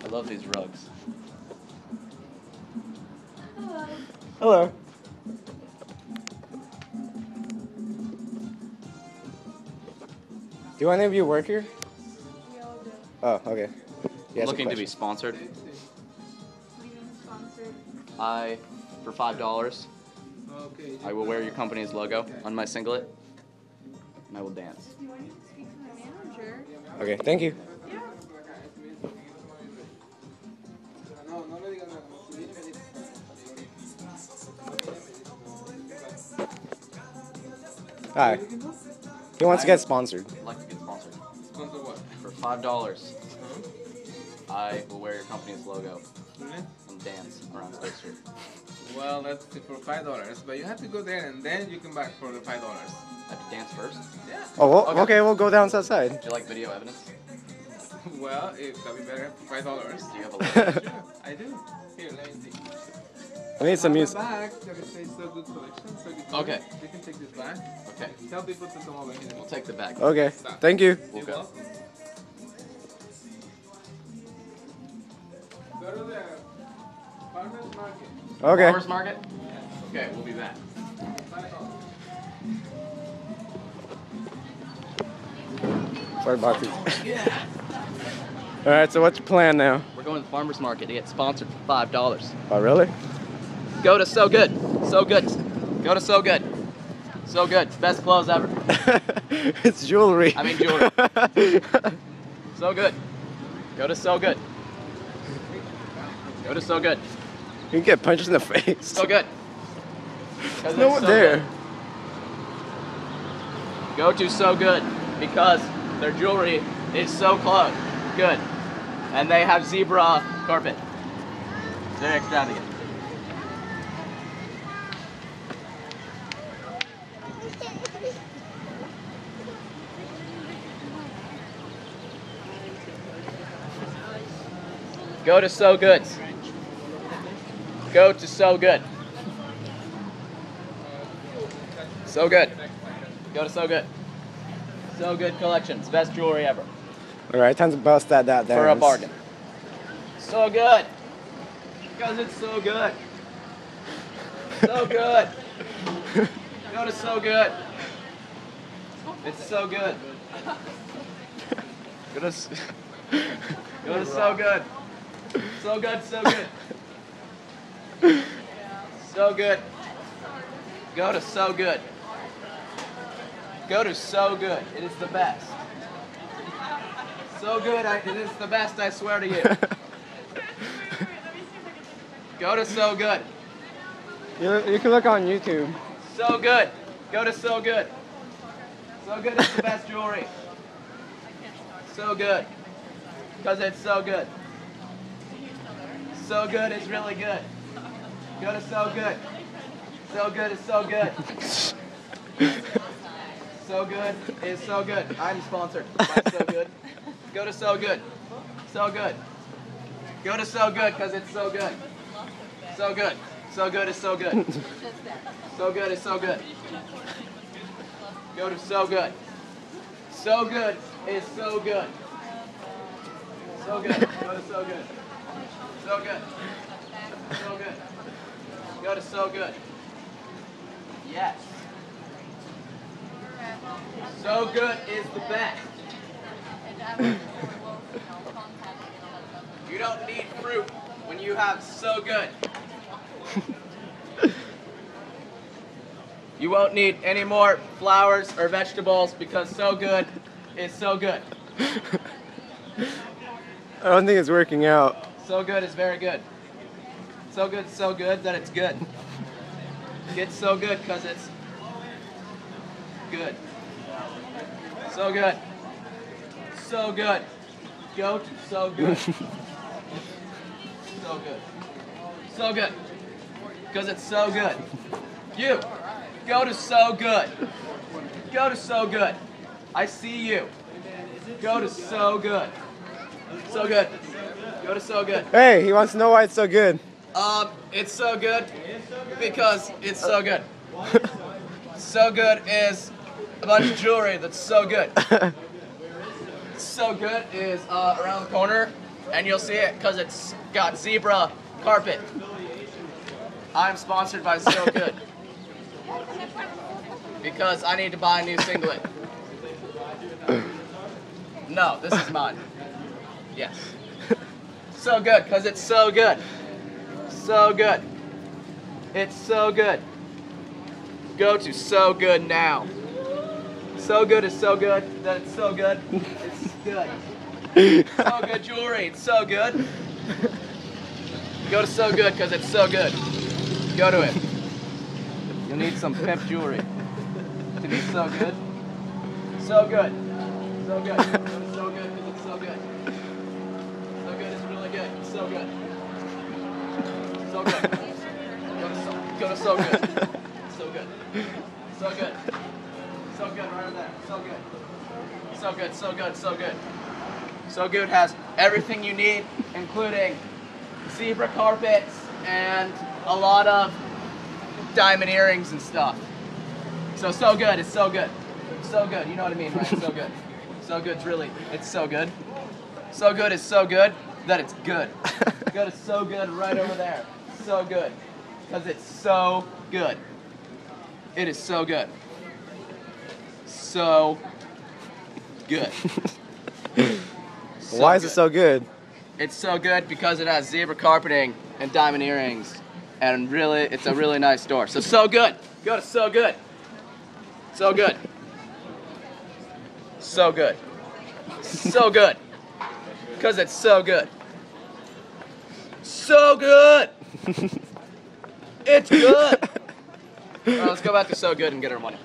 love these rugs. Hello. Hello. Do any of you work here? We all do. Oh, okay. Yeah, Looking to be sponsored. We even sponsored. For $5, Okay. I will wear your company's logo on my singlet, and I will dance. Do you want me to speak to my manager? Okay, thank you. Yeah. Hi. He wants to get sponsored. I'd like to get sponsored. Sponsor what? For $5, I will wear your company's logo Really? and dance around State Street. Well, that's for $5, but you have to go there and then you come back for the $5. I have to dance first. Yeah. Oh, well, Okay. okay, we'll go down outside. Do you like video evidence? Well, that'd be better for $5. Do you have a logo? Sure, I do. Here, let me see. I need some music. Bag that it says so good collection. So good Okay. You can take this back. Okay, Tell people to come over here. we'll take the bag. Okay, thank you. We'll You're go. welcome. Go to the farmer's market. Okay. Farmers market? Okay, we'll be back. Sorry about this. Yeah. All right, so what's your plan now? We're going to the farmers market to get sponsored for $5. Oh, really? Go to So Good. So Good. Go to So Good. So Good. Best clothes ever. It's jewelry. I mean jewelry. So Good. Go to So Good. Go to So Good. You can get punched in the face. So Good. 'Cause No it's one so there. good. Go to So Good because their jewelry is so good. And they have zebra carpet. Very extravagant. Go to So Good. Go to So Good. So Good. Go to So Good. So Good Collections. Best jewelry ever. All right, time to bust that dance. For a bargain. So good. Because it's so good. So good. Go to So Good. It's so good. Go to, go to So Good. So good, so good. So good. Go to So Good. Go to So Good. It is the best. So good, it is the best, I swear to you. Go to So Good. You can look on YouTube. So good. Go to So Good. So Good is the best jewelry. So good. Because it's so good. So good is really good. Go to So Good. So good is so good. So good is so good. I'm sponsored by So Good. Go to So Good. So good. Go to So Good because it's so good. So good. So good is so good. So good is so good. Go to So Good. So good is so good. So good. Go to So Good. So good. So good. Go to So Good. Yes. So Good is the best. You don't need fruit when you have So Good. You won't need any more flowers or vegetables because So Good is so good. I don't think it's working out. So good is very good. So good that it's good. Get so good because it's good. So good. So good. Go to So Good. So good. So good. Because it's so good. You. Go to So Good. Go to So Good. I see you. Go to So Good. So good. Go to So Good. Hey, he wants to know why it's so good. It's so good because it's so good. So good is a bunch of jewelry that's so good. So good is around the corner And you'll see it because it's got zebra carpet. I'm sponsored by So Good. Because I need to buy a new singlet. No, this is mine. Yes. So good, because it's so good. So good. It's so good. Go to So Good now. So good is so good that it's so good. It's good. So Good jewelry, it's so good. Go to So Good because it's so good. Go to it. You'll need some pimp jewelry to be so good. So good. So good. Go to So Good because it's so good. So good is really good. It's so good. So good. Go to So Good. So good. So good. So good right over there. So good. So good, so good, so good. So Good has everything you need, including zebra carpets and a lot of diamond earrings and stuff. So good, it's so good. So good, you know what I mean, right? So good. So good's really, it's so good. So good is so good that it's good. Go to So Good right over there. So good. Because it's so good. It is so good. So good. Why is it so good? It's so good because it has zebra carpeting and diamond earrings. And really, it's a really nice store. So good. Go to So Good. So good. So good. So good. Because it's so good. So good. It's good. All right, let's go back to So Good and get our money.